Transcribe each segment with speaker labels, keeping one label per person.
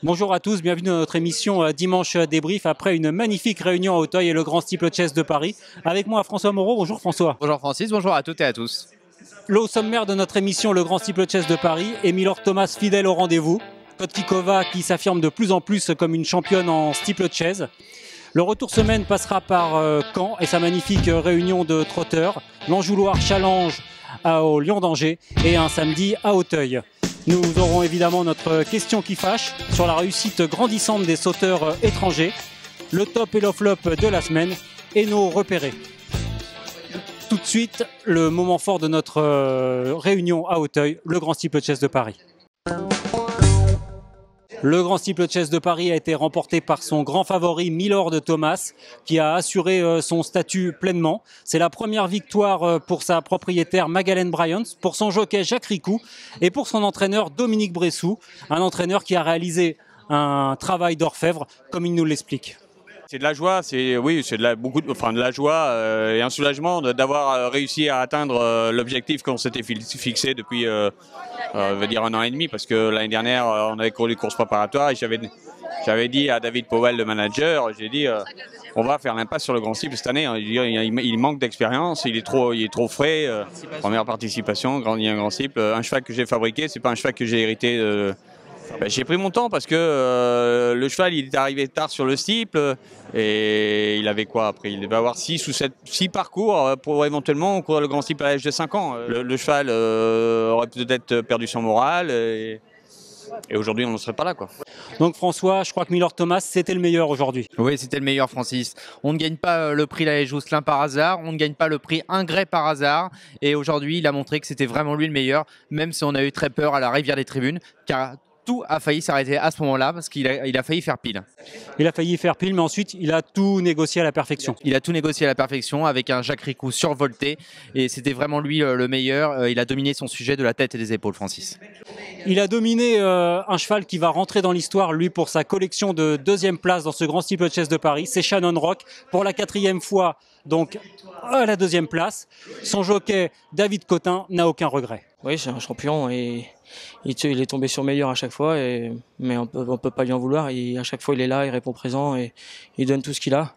Speaker 1: Bonjour à tous, bienvenue dans notre émission Dimanche Débrief après une magnifique réunion à Auteuil et le Grand Steeplechase de Paris. Avec moi François Moreau, bonjour François.
Speaker 2: Bonjour Francis, bonjour à toutes et à tous.
Speaker 1: Au sommaire de notre émission Le Grand Steeplechase de Paris, Émile Thomas fidèle au rendez-vous, Kotkikova qui s'affirme de plus en plus comme une championne en steeplechase. Le retour semaine passera par Caen et sa magnifique réunion de trotteurs, l'Anjouloir Challenge au Lion d'Angers et un samedi à Auteuil. Nous aurons évidemment notre question qui fâche sur la réussite grandissante des sauteurs étrangers, le top et le flop de la semaine et nos repérés. Tout de suite, le moment fort de notre réunion à Auteuil, le Grand Steeplechase de Paris. Le Grand Steeplechase de Paris a été remporté par son grand favori Milord Thomas qui a assuré son statut pleinement. C'est la première victoire pour sa propriétaire Magalhães Bryant, pour son jockey Jacques Ricou et pour son entraîneur Dominique Bressou, un entraîneur qui a réalisé un travail d'orfèvre comme il nous l'explique.
Speaker 3: C'est de la joie, c'est de la joie et un soulagement d'avoir réussi à atteindre l'objectif qu'on s'était fixé depuis un an et demi, parce que l'année dernière on avait couru les courses préparatoires et j'avais dit à David Powell, le manager, j'ai dit on va faire l'impasse sur le Grand Steeple cette année. Il manque d'expérience, il est trop frais. Première participation, Grand Steeple, un cheval que j'ai fabriqué, c'est pas un cheval que j'ai hérité. J'ai pris mon temps parce que le cheval il est arrivé tard sur le steeple et il avait quoi après? Il devait avoir 6 parcours pour éventuellement courir le Grand Steeple à l'âge de 5 ans. Le cheval aurait peut-être perdu son moral et aujourd'hui on ne serait pas là, quoi.
Speaker 1: Donc François, je crois que Milord Thomas c'était le meilleur aujourd'hui.
Speaker 2: Oui, c'était le meilleur Francis. On ne gagne pas le prix Lallet Jousselin par hasard, on ne gagne pas le prix Ingrès par hasard et aujourd'hui il a montré que c'était vraiment lui le meilleur, même si on a eu très peur à la rivière des tribunes, car tout a failli s'arrêter à ce moment-là parce qu'il a failli faire pile.
Speaker 1: Il a failli faire pile, mais ensuite il a tout négocié à la perfection.
Speaker 2: Il a tout négocié à la perfection avec un Jacques Ricou survolté et c'était vraiment lui le meilleur. Il a dominé son sujet de la tête et des épaules, Francis.
Speaker 1: Il a dominé un cheval qui va rentrer dans l'histoire, lui, pour sa collection de 2e place dans ce Grand Steeplechase de Paris. C'est Shannon Rock pour la 4e fois, donc à la 2e place. Son jockey, David Cotin, n'a aucun regret.
Speaker 4: Oui, c'est un champion et il est tombé sur meilleur à chaque fois, mais on peut pas lui en vouloir. À chaque fois, il est là, il répond présent et il donne tout ce qu'il a.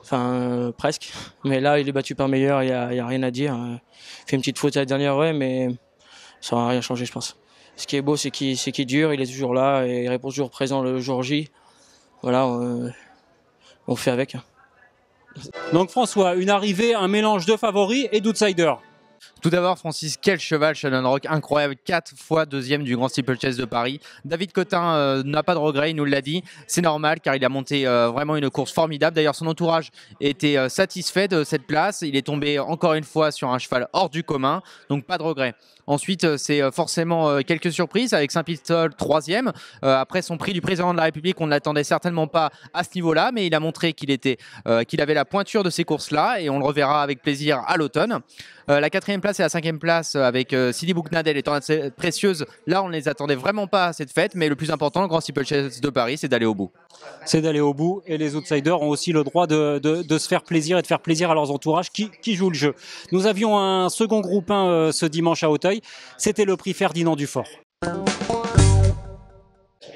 Speaker 4: Enfin, presque. Mais là, il est battu par meilleur, il y a rien à dire. Il fait une petite faute à la dernière, ouais, mais ça va rien changer, je pense. Ce qui est beau, c'est qu'il dure, il est toujours là et il répond toujours présent le jour J. Voilà, on fait avec.
Speaker 1: Donc François, une arrivée, un mélange de favoris et d'outsiders.
Speaker 2: Tout d'abord, Francis, quel cheval, Shannon Rock, incroyable, 4 fois 2e du Grand Steeplechase de Paris. David Cotin n'a pas de regret, il nous l'a dit, c'est normal car il a monté vraiment une course formidable. D'ailleurs, son entourage était satisfait de cette place, il est tombé encore une fois sur un cheval hors du commun, donc pas de regret. Ensuite, c'est forcément quelques surprises avec Saint-Pistol 3e. Après son prix du président de la République, on ne l'attendait certainement pas à ce niveau-là, mais il a montré qu'il avait la pointure de ces courses-là et on le reverra avec plaisir à l'automne. La 4e place et la 5e place avec Sidi Bouknadel étant assez précieuses. Là, on ne les attendait vraiment pas à cette fête, mais le plus important, le Grand Steeplechase de Paris, c'est d'aller au bout.
Speaker 1: C'est d'aller au bout et les outsiders ont aussi le droit de se faire plaisir et de faire plaisir à leurs entourages qui jouent le jeu. Nous avions un second groupe 1 ce dimanche à Auteuil, c'était le prix Ferdinand Dufort.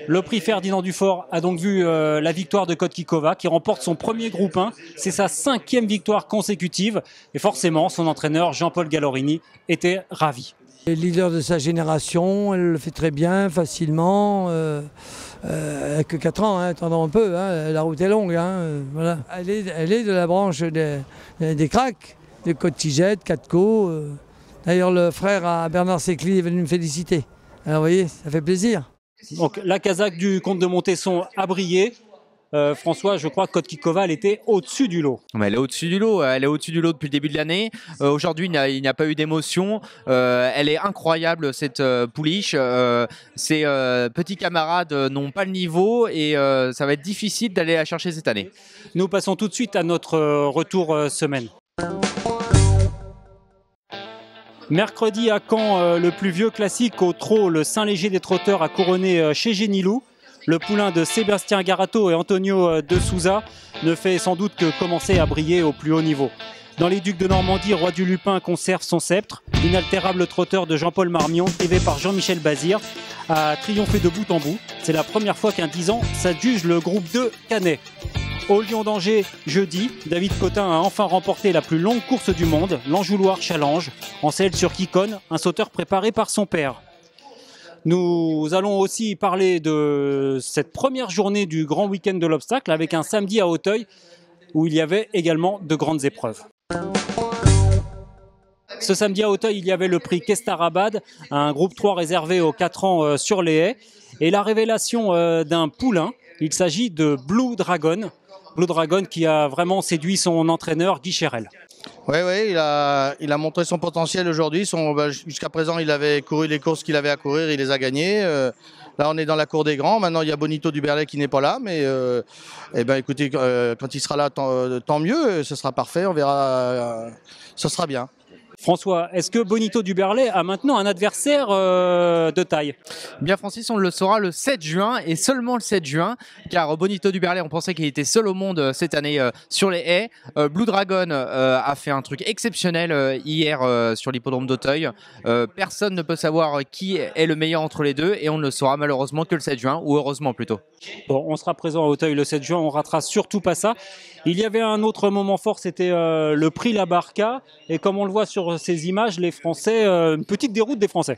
Speaker 1: Le prix Ferdinand Dufort a donc vu la victoire de Kotkikova qui remporte son premier groupe 1. C'est sa 5e victoire consécutive et forcément son entraîneur Jean-Paul Gallorini était ravi.
Speaker 5: Elle est leader de sa génération, elle le fait très bien, facilement. Elle n'a que 4 ans, attendons un peu, la route est longue. Voilà. Elle est de la branche des cracks, de Cotigette, Catco. D'ailleurs, le frère à Bernard Secli est venu me féliciter. Alors vous voyez, ça fait plaisir.
Speaker 1: Donc la casaque du comte de Montesson a brillé. François, je crois que Kotkikova, elle était au-dessus du lot.
Speaker 2: Mais elle est au-dessus du lot, depuis le début de l'année. Aujourd'hui, il n'y a pas eu d'émotion. Elle est incroyable, cette pouliche. Ses petits camarades n'ont pas le niveau et ça va être difficile d'aller la chercher cette année.
Speaker 1: Nous passons tout de suite à notre retour semaine. Mercredi à Caen, le plus vieux classique au trot, le Saint-Léger des trotteurs a couronné chez Génilou. Le poulain de Sébastien Garato et Antonio de Souza ne fait sans doute que commencer à briller au plus haut niveau. Dans les Ducs de Normandie, Roi du Lupin conserve son sceptre. L'inaltérable trotteur de Jean-Paul Marmion, élevé par Jean-Michel Bazir, a triomphé de bout en bout. C'est la première fois qu'un 10 ans s'adjuge le groupe 2 Canet. Au Lion d'Angers, jeudi, David Cotin a enfin remporté la plus longue course du monde, l'Anjouloir Challenge, en selle sur Kikon, un sauteur préparé par son père. Nous allons aussi parler de cette première journée du grand week-end de l'obstacle avec un samedi à Auteuil où il y avait également de grandes épreuves. Ce samedi à Auteuil, il y avait le prix Kestarabad, un groupe 3 réservé aux 4 ans sur les haies, et la révélation d'un poulain. Il s'agit de Blue Dragon. Blue Dragon qui a vraiment séduit son entraîneur Guy Chérel.
Speaker 6: Oui, il a montré son potentiel aujourd'hui. Jusqu'à présent, il avait couru les courses qu'il avait à courir, il les a gagnées. Là, on est dans la cour des grands. Maintenant, il y a Bonito Duberlet qui n'est pas là. Mais écoutez, quand il sera là, tant mieux. Ce sera parfait. On verra. Ce sera bien.
Speaker 1: François, est-ce que Bonito Duberlet a maintenant un adversaire de taille?
Speaker 2: Bien Francis, on le saura le 7 juin et seulement le 7 juin, car Bonito Duberlet, on pensait qu'il était seul au monde cette année sur les haies. Blue Dragon a fait un truc exceptionnel hier sur l'hippodrome d'Auteuil. Personne ne peut savoir qui est le meilleur entre les deux et on ne le saura malheureusement que le 7 juin, ou heureusement plutôt.
Speaker 1: Bon, on sera présent à Auteuil le 7 juin, on ratera surtout pas ça. Il y avait un autre moment fort, c'était le prix La Barca. Et comme on le voit sur ces images, les Français, une petite déroute des Français.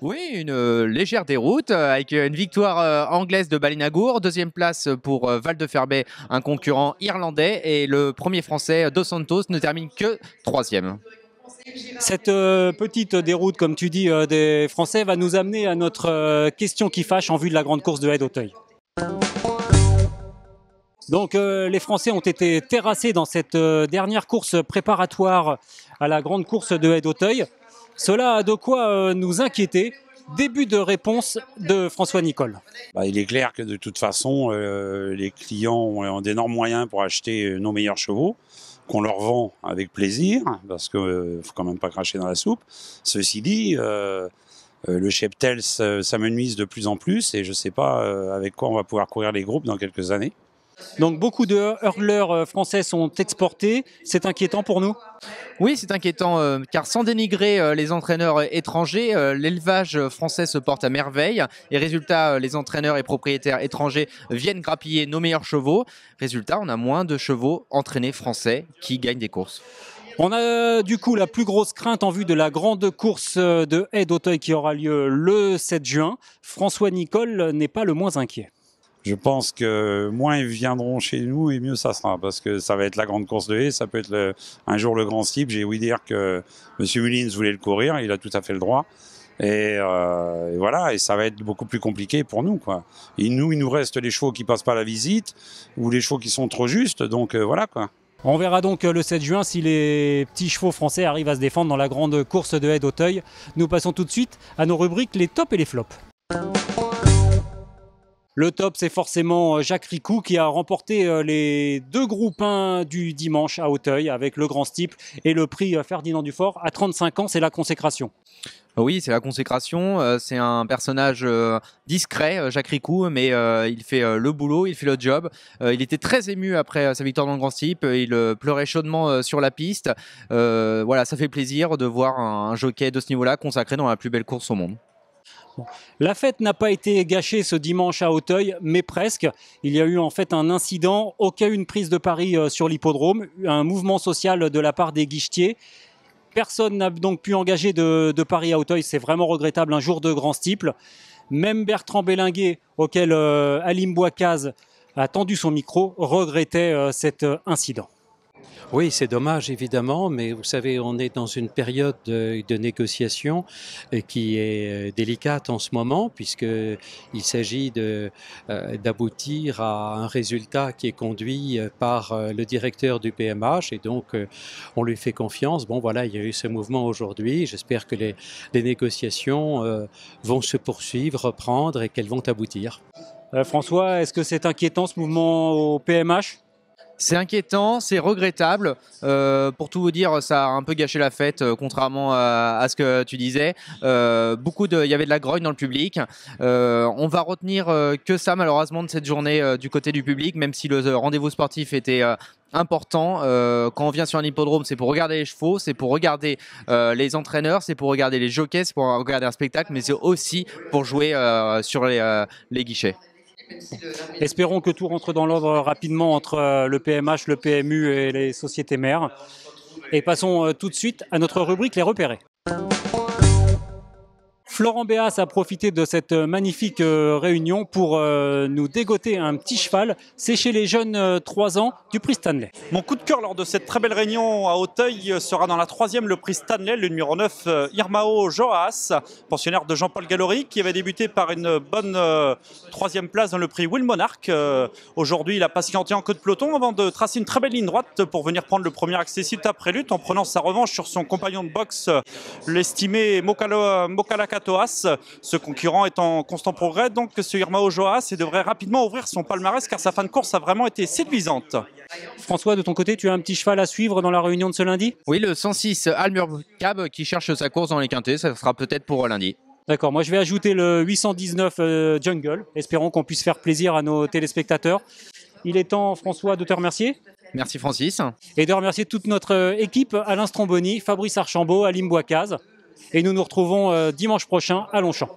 Speaker 2: Oui, une légère déroute avec une victoire anglaise de Balinagour, deuxième place pour Val de Ferbay, un concurrent irlandais, et le premier français Dos Santos ne termine que troisième.
Speaker 1: Cette petite déroute, comme tu dis, des Français va nous amener à notre question qui fâche en vue de la grande course de haie d'Auteuil. Donc les Français ont été terrassés dans cette dernière course préparatoire à la grande course de haie d'Auteuil. Cela a de quoi nous inquiéter. Début de réponse de François Nicole.
Speaker 7: Il est clair que de toute façon, les clients ont d'énormes moyens pour acheter nos meilleurs chevaux, qu'on leur vend avec plaisir, parce qu'il ne faut quand même pas cracher dans la soupe. Ceci dit, le cheptel s'amenuise de plus en plus et je ne sais pas avec quoi on va pouvoir courir les groupes dans quelques années.
Speaker 1: Donc beaucoup de hurleurs français sont exportés, c'est inquiétant pour nous?
Speaker 2: Oui, c'est inquiétant car sans dénigrer les entraîneurs étrangers, l'élevage français se porte à merveille et résultat, les entraîneurs et propriétaires étrangers viennent grappiller nos meilleurs chevaux. Résultat, on a moins de chevaux entraînés français qui gagnent des courses.
Speaker 1: On a du coup la plus grosse crainte en vue de la grande course de haie d'Auteuil qui aura lieu le 7 juin. François Nicole n'est pas le moins inquiet.
Speaker 7: Je pense que moins ils viendront chez nous et mieux ça sera, parce que ça va être la grande course de haie, ça peut être un jour le grand steeple. J'ai ouï dire que M. Mullins voulait le courir, il a tout à fait le droit. Et voilà, et ça va être beaucoup plus compliqué pour nous, quoi. Et il nous reste les chevaux qui passent pas la visite, ou les chevaux qui sont trop justes, donc voilà, quoi.
Speaker 1: On verra donc le 7 juin si les petits chevaux français arrivent à se défendre dans la grande course de haie d'Auteuil. Nous passons tout de suite à nos rubriques les tops et les flops. Le top, c'est forcément Jacques Ricou qui a remporté les 2 groupes 1 du dimanche à Auteuil avec le grand steeple et le prix Ferdinand Dufort. À 35 ans, c'est la consécration.
Speaker 2: Oui, c'est la consécration. C'est un personnage discret, Jacques Ricou, mais il fait le boulot, il fait le job. Il était très ému après sa victoire dans le Grand Steeple. Il pleurait chaudement sur la piste. Voilà, ça fait plaisir de voir un jockey de ce niveau-là consacré dans la plus belle course au monde.
Speaker 1: La fête n'a pas été gâchée ce dimanche à Auteuil, mais presque. Il y a eu en fait un incident, aucune prise de pari sur l'hippodrome, un mouvement social de la part des guichetiers. Personne n'a donc pu engager de pari à Auteuil, c'est vraiment regrettable, un jour de grand steeple. Même Bertrand Bellinguet, auquel Alim Bouakaz a tendu son micro, regrettait cet incident.
Speaker 8: Oui, c'est dommage évidemment, mais vous savez, on est dans une période de négociation qui est délicate en ce moment, puisqu'il s'agit d'aboutir à un résultat qui est conduit par le directeur du PMH, et donc on lui fait confiance. Bon voilà, il y a eu ce mouvement aujourd'hui, j'espère que les négociations vont se poursuivre, reprendre et qu'elles vont aboutir.
Speaker 1: François, est-ce que c'est inquiétant ce mouvement au PMH ?
Speaker 2: C'est inquiétant, c'est regrettable. Pour tout vous dire, ça a un peu gâché la fête, contrairement à ce que tu disais. Il y avait de la grogne dans le public. On va retenir que ça, malheureusement, de cette journée du côté du public, même si le rendez-vous sportif était important. Quand on vient sur un hippodrome, c'est pour regarder les chevaux, c'est pour regarder les entraîneurs, c'est pour regarder les jockeys, c'est pour regarder un spectacle, mais c'est aussi pour jouer sur les guichets.
Speaker 1: Espérons que tout rentre dans l'ordre rapidement entre le PMH, le PMU et les sociétés mères. Et passons tout de suite à notre rubrique Les Repérés. Florent Béas a profité de cette magnifique réunion pour nous dégoter un petit cheval. C'est chez les jeunes 3 ans du prix Stanley.
Speaker 9: Mon coup de cœur lors de cette très belle réunion à Auteuil sera dans la 3e, le prix Stanley, le numéro 9, Irmao Joas, pensionnaire de Jean-Paul Gallory, qui avait débuté par une bonne 3e place dans le prix Will Monarch. Aujourd'hui, il a patienté en queue de peloton avant de tracer une très belle ligne droite pour venir prendre le premier accessible après lutte en prenant sa revanche sur son compagnon de boxe, l'estimé Mokala Katoas. Ce concurrent est en constant progrès, donc ce Irmao Joas devrait rapidement ouvrir son palmarès car sa fin de course a vraiment été séduisante.
Speaker 1: François, de ton côté, tu as un petit cheval à suivre dans la réunion de ce lundi?
Speaker 2: Oui, le 106 Almur Cab qui cherche sa course dans les quintés, ça sera peut-être pour lundi.
Speaker 1: D'accord, moi je vais ajouter le 819 Jungle. Espérons qu'on puisse faire plaisir à nos téléspectateurs. Il est temps, François, de te remercier.
Speaker 2: Merci Francis.
Speaker 1: Et de remercier toute notre équipe, Alain Stromboni, Fabrice Archambault, Alim Bouakaz. Et nous nous retrouvons dimanche prochain à Longchamp.